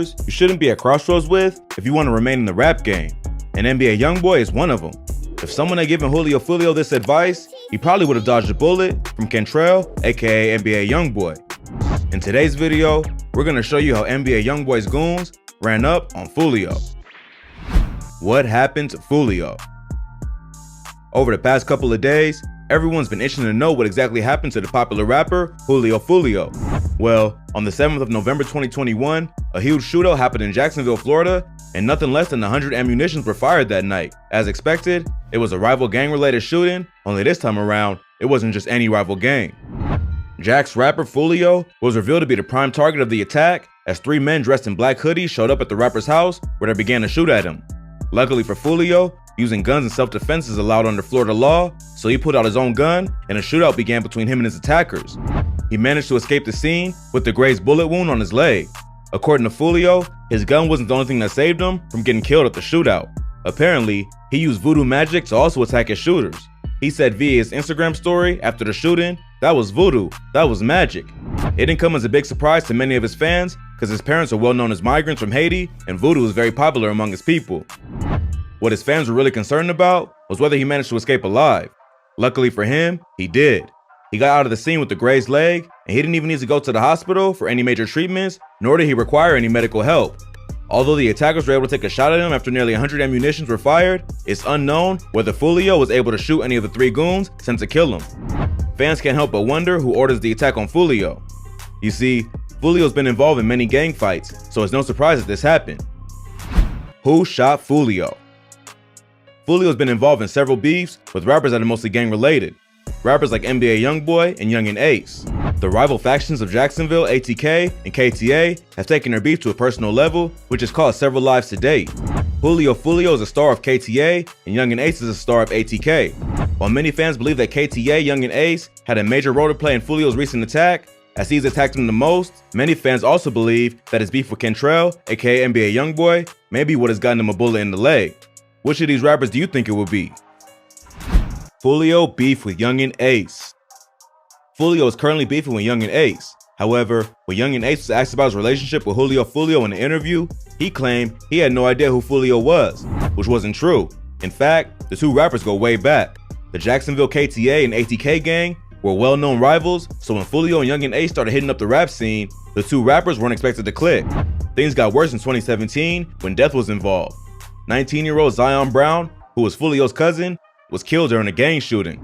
you shouldn't be at crossroads with if you want to remain in the rap game, and NBA Young Boy is one of them. If someone had given Foolio this advice, he probably would have dodged a bullet from Cantrell, aka NBA Young Boy. In today's video, we're going to show you how NBA Young Boy's goons ran up on Foolio. What happened to Foolio? Over the past couple of days, everyone's been itching to know what exactly happened to the popular rapper Foolio. Well, on the 7th of November 2021, a huge shootout happened in Jacksonville, Florida, and nothing less than 100 ammunitions were fired that night. As expected, it was a rival gang-related shooting, only this time around, it wasn't just any rival gang. Jack's rapper Foolio was revealed to be the prime target of the attack as 3 men dressed in black hoodies showed up at the rapper's house where they began to shoot at him. Luckily for Foolio, using guns in self-defense is allowed under Florida law, so he pulled out his own gun and a shootout began between him and his attackers. He managed to escape the scene with the grazed bullet wound on his leg. According to Foolio, his gun wasn't the only thing that saved him from getting killed at the shootout. Apparently, he used voodoo magic to also attack his shooters. He said via his Instagram story after the shooting, "That was voodoo, that was magic." It didn't come as a big surprise to many of his fans because his parents are well known as migrants from Haiti and voodoo is very popular among his people. What his fans were really concerned about was whether he managed to escape alive. Luckily for him, he did. He got out of the scene with a grazed leg, and he didn't even need to go to the hospital for any major treatments, nor did he require any medical help. Although the attackers were able to take a shot at him after nearly 100 ammunitions were fired, it's unknown whether Foolio was able to shoot any of the 3 goons sent to kill him. Fans can't help but wonder who orders the attack on Foolio. You see, Foolio's been involved in many gang fights, so it's no surprise that this happened. Who shot Foolio? Foolio's been involved in several beefs with rappers that are mostly gang-related. Rappers like NBA Young Boy and Young Ace. The rival factions of Jacksonville, ATK, and KTA have taken their beef to a personal level, which has caused several lives to date. Foolio is a star of KTA, and Young Ace is a star of ATK. While many fans believe that KTA, Young Ace had a major role to play in Foolio's recent attack, as he's attacked him the most, many fans also believe that his beef with Cantrell, aka NBA Young Boy, may be what has gotten him a bullet in the leg. Which of these rappers do you think it would be? Foolio beef with Young Ace. Foolio is currently beefing with Young Ace. However, when Young Ace was asked about his relationship with Foolio in the interview, he claimed he had no idea who Foolio was, which wasn't true. In fact, the 2 rappers go way back. The Jacksonville KTA and ATK gang were well-known rivals, so when Foolio and Young Ace started hitting up the rap scene, the 2 rappers weren't expected to click. Things got worse in 2017 when death was involved. 19-year-old Zion Brown, who was Foolio's cousin, was killed during a gang shooting.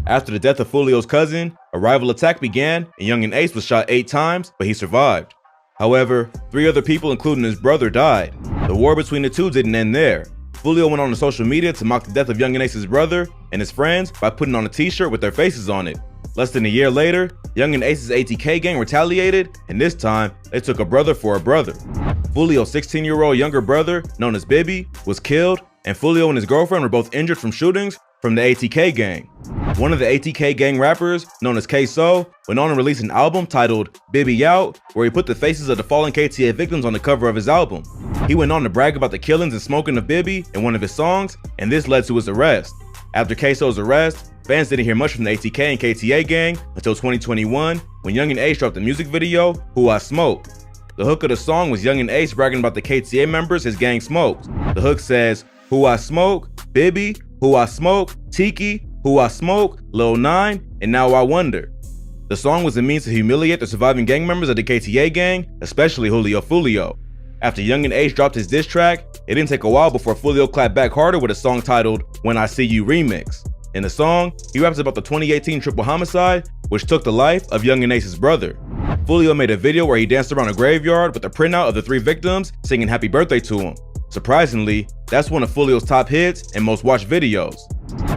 After the death of Foolio's cousin, a rival attack began and Young Ace was shot 8 times, but he survived. However, 3 other people, including his brother, died. The war between the 2 didn't end there. Foolio went on to social media to mock the death of Young Ace's brother and his friends by putting on a t-shirt with their faces on it. Less than a year later, Young Ace's ATK gang retaliated, and this time, they took a brother for a brother. Foolio's 16-year-old younger brother, known as Bibby, was killed, and Foolio and his girlfriend were both injured from shootings from the ATK gang. One of the ATK gang rappers, known as K-So, went on to release an album titled Bibby Out, where he put the faces of the fallen KTA victims on the cover of his album. He went on to brag about the killings and smoking of Bibby in one of his songs, and this led to his arrest. After K-So's arrest, fans didn't hear much from the ATK and KTA gang until 2021, when Young Ace dropped the music video, Who I Smoke. The hook of the song was Young Ace bragging about the KTA members his gang smoked. The hook says, "Who I smoke, Bibby, who I smoke, Tiki, who I smoke, Lil 9, and Now I Wonder." The song was a means to humiliate the surviving gang members of the KTA gang, especially Foolio. After Young Ace dropped his diss track, it didn't take a while before Foolio clapped back harder with a song titled When I See You Remix. In the song, he raps about the 2018 triple homicide, which took the life of Young Ace's brother. Foolio made a video where he danced around a graveyard with a printout of the 3 victims singing happy birthday to him. Surprisingly, that's one of Foolio's top hits and most watched videos.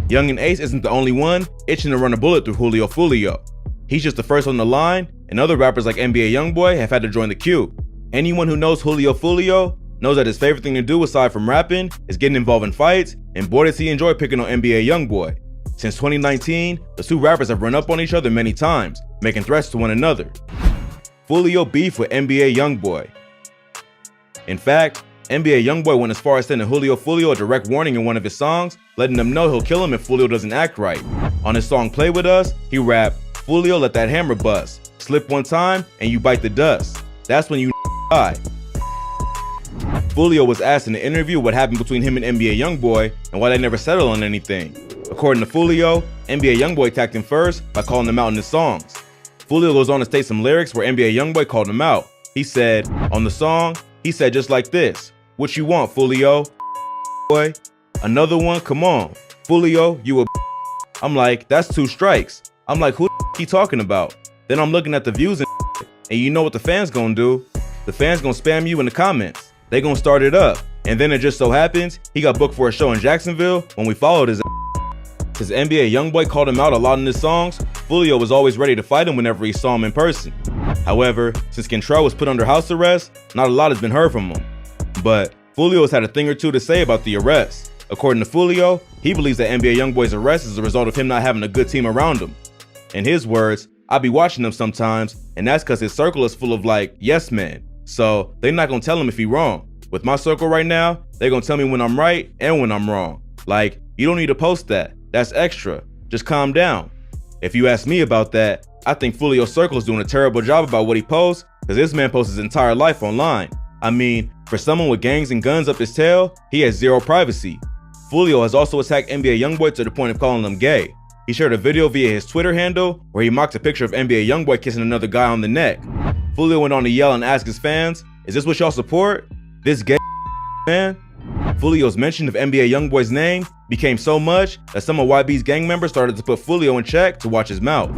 Young Ace isn't the only one itching to run a bullet through Foolio. He's just the first on the line, and other rappers like NBA Young Boy have had to join the queue. Anyone who knows Foolio knows that his favorite thing to do aside from rapping is getting involved in fights, and boy does he enjoy picking on NBA Young Boy. Since 2019, the 2 rappers have run up on each other many times, making threats to one another. Foolio beef with NBA Young Boy. In fact, NBA Young Boy went as far as sending Foolio a direct warning in one of his songs, letting him know he'll kill him if Foolio doesn't act right. On his song Play With Us, he rapped, "Foolio, let that hammer bust. Slip one time and you bite the dust. That's when you die." Foolio was asked in an interview what happened between him and NBA Young Boy and why they never settled on anything. According to Foolio, NBA Young Boy attacked him first by calling him out in his songs. Foolio goes on to state some lyrics where NBA Young Boy called him out. He said, on the song, he said just like this, "What you want, Foolio? Boy? Another one? Come on. Foolio, you a." I'm like, that's 2 strikes. I'm like, who he talking about? Then I'm looking at the views and you know what the fans gonna do? The fans gonna spam you in the comments. They gonna start it up. And then it just so happens, he got booked for a show in Jacksonville when we followed his. Since NBA Young Boy called him out a lot in his songs, Foolio was always ready to fight him whenever he saw him in person. However, since Cantrell was put under house arrest, not a lot has been heard from him. But Foolio has had a thing or two to say about the arrest. According to Foolio, he believes that NBA Young Boy's arrest is a result of him not having a good team around him. In his words, "I be watching him sometimes, and that's cause his circle is full of like, yes men. So they not gonna tell him if he wrong. With my circle right now, they gonna tell me when I'm right and when I'm wrong. Like, you don't need to post that. That's extra. Just calm down." If you ask me about that, I think Foolio's circle is doing a terrible job about what he posts, cause this man posts his entire life online. I mean, for someone with gangs and guns up his tail, he has zero privacy. Foolio has also attacked NBA Young Boy to the point of calling him gay. He shared a video via his Twitter handle where he mocked a picture of NBA Young Boy kissing another guy on the neck. Foolio went on to yell and ask his fans, "Is this what y'all support? This gay man?" Foolio's mention of NBA Young Boy's name became so much that some of YB's gang members started to put Foolio in check to watch his mouth.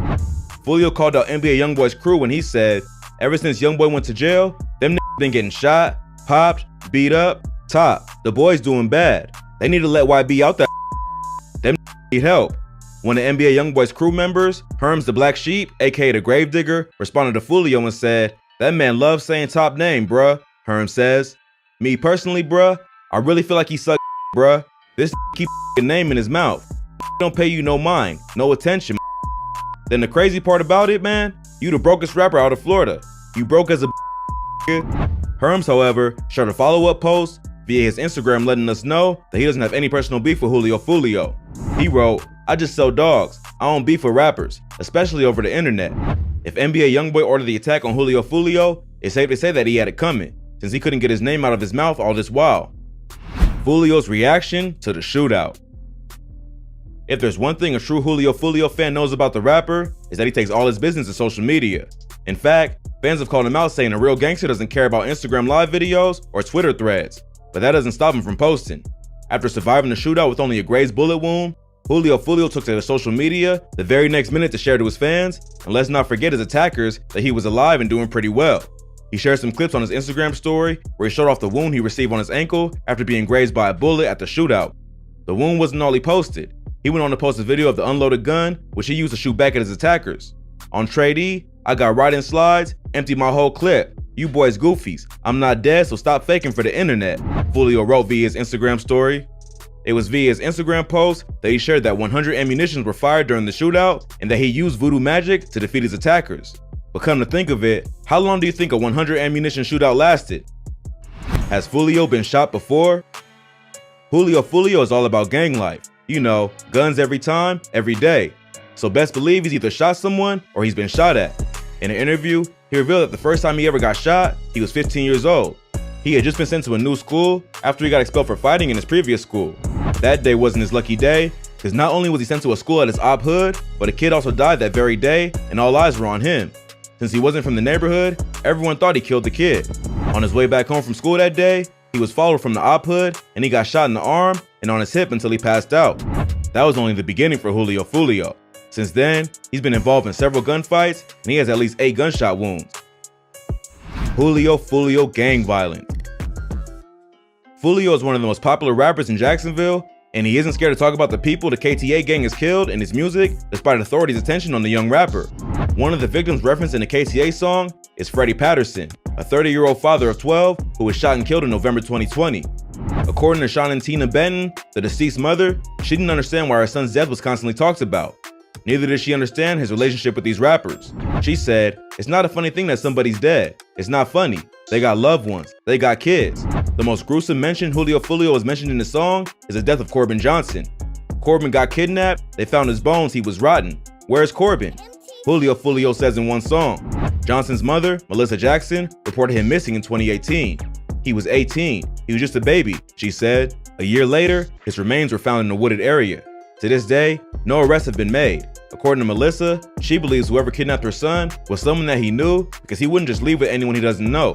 Foolio called out NBA Young Boy's crew when he said, "Ever since Young Boy went to jail, them been getting shot, popped, beat up, top. The boys doing bad. They need to let YB out that. Them need help." One of NBA Young Boy's crew members, Herms the Black Sheep, aka the Gravedigger, responded to Foolio and said, "That man loves saying top name, bruh." Herms says, "Me personally, bruh, I really feel like he suck, bruh. This keep name in his mouth. Don't pay you no mind, no attention." Then the crazy part about it, man, you the brokest rapper out of Florida. You broke as a Herms, however, shared a follow-up post via his Instagram letting us know that he doesn't have any personal beef with Julio Foolio. He wrote, "I just sell dogs. I don't beef with rappers, especially over the internet." If NBA Young Boy ordered the attack on Julio Foolio, it's safe to say that he had it coming, since he couldn't get his name out of his mouth all this while. Foolio's reaction to the shootout. If there's one thing a true Julio Foolio fan knows about the rapper, is that he takes all his business to social media. In fact, fans have called him out saying a real gangster doesn't care about Instagram live videos or Twitter threads, but that doesn't stop him from posting. After surviving the shootout with only a grazed bullet wound, Julio Foolio took to social media the very next minute to share to his fans, and let's not forget his attackers that he was alive and doing pretty well. He shared some clips on his Instagram story where he showed off the wound he received on his ankle after being grazed by a bullet at the shootout. The wound wasn't all he posted. He went on to post a video of the unloaded gun, which he used to shoot back at his attackers. On Trade E, "I got right in slides, empty my whole clip. You boys goofies. I'm not dead, so stop faking for the internet," Foolio wrote via his Instagram story. It was via his Instagram post that he shared that 100 ammunitions were fired during the shootout and that he used voodoo magic to defeat his attackers. But come to think of it, how long do you think a 100 ammunition shootout lasted? Has Foolio been shot before? Julio Foolio is all about gang life. You know, guns every time, every day. So best believe he's either shot someone or he's been shot at. In an interview, he revealed that the first time he ever got shot, he was 15 years old. He had just been sent to a new school after he got expelled for fighting in his previous school. That day wasn't his lucky day, because not only was he sent to a school at his op hood, but a kid also died that very day, and all eyes were on him. Since he wasn't from the neighborhood, everyone thought he killed the kid. On his way back home from school that day, he was followed from the op hood, and he got shot in the arm and on his hip until he passed out. That was only the beginning for Julio Foolio. Since then, he's been involved in several gunfights, and he has at least 8 gunshot wounds. Julio Foolio gang violence. Foolio is one of the most popular rappers in Jacksonville, and he isn't scared to talk about the people the KTA gang has killed in his music, despite authorities' attention on the young rapper. One of the victims referenced in the KTA song is Freddie Patterson, a 30-year-old father of 12 who was shot and killed in November 2020. According to Sean and Tina Benton, the deceased mother, she didn't understand why her son's death was constantly talked about. Neither did she understand his relationship with these rappers. She said, "It's not a funny thing that somebody's dead. It's not funny. They got loved ones. They got kids." The most gruesome mention Julio Foolio was mentioned in the song is the death of Corbin Johnson. Corbin got kidnapped, they found his bones, he was rotten. Where's Corbin? Julio Foolio says in one song. Johnson's mother, Melissa Jackson, reported him missing in 2018. He was 18. He was just a baby, she said. A year later, his remains were found in a wooded area. To this day, no arrests have been made. According to Melissa, she believes whoever kidnapped her son was someone that he knew because he wouldn't just leave with anyone he doesn't know.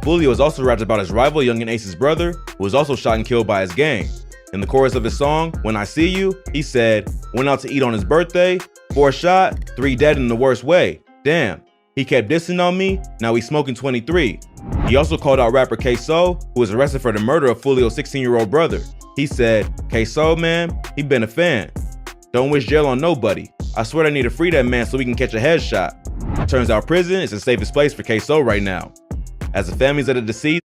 Foolio has also rapped about his rival Young Ace's brother, who was also shot and killed by his gang. In the chorus of his song, When I See You, he said, went out to eat on his birthday, 4 shot, 3 dead in the worst way. Damn, he kept dissing on me, now he's smoking 23. He also called out rapper K-So, who was arrested for the murder of Foolio's 16-year-old brother. He said, K-So, man, he been a fan. Don't wish jail on nobody. I swear I need to free that man so we can catch a headshot. Turns out prison is the safest place for K-So right now. As the families of the deceased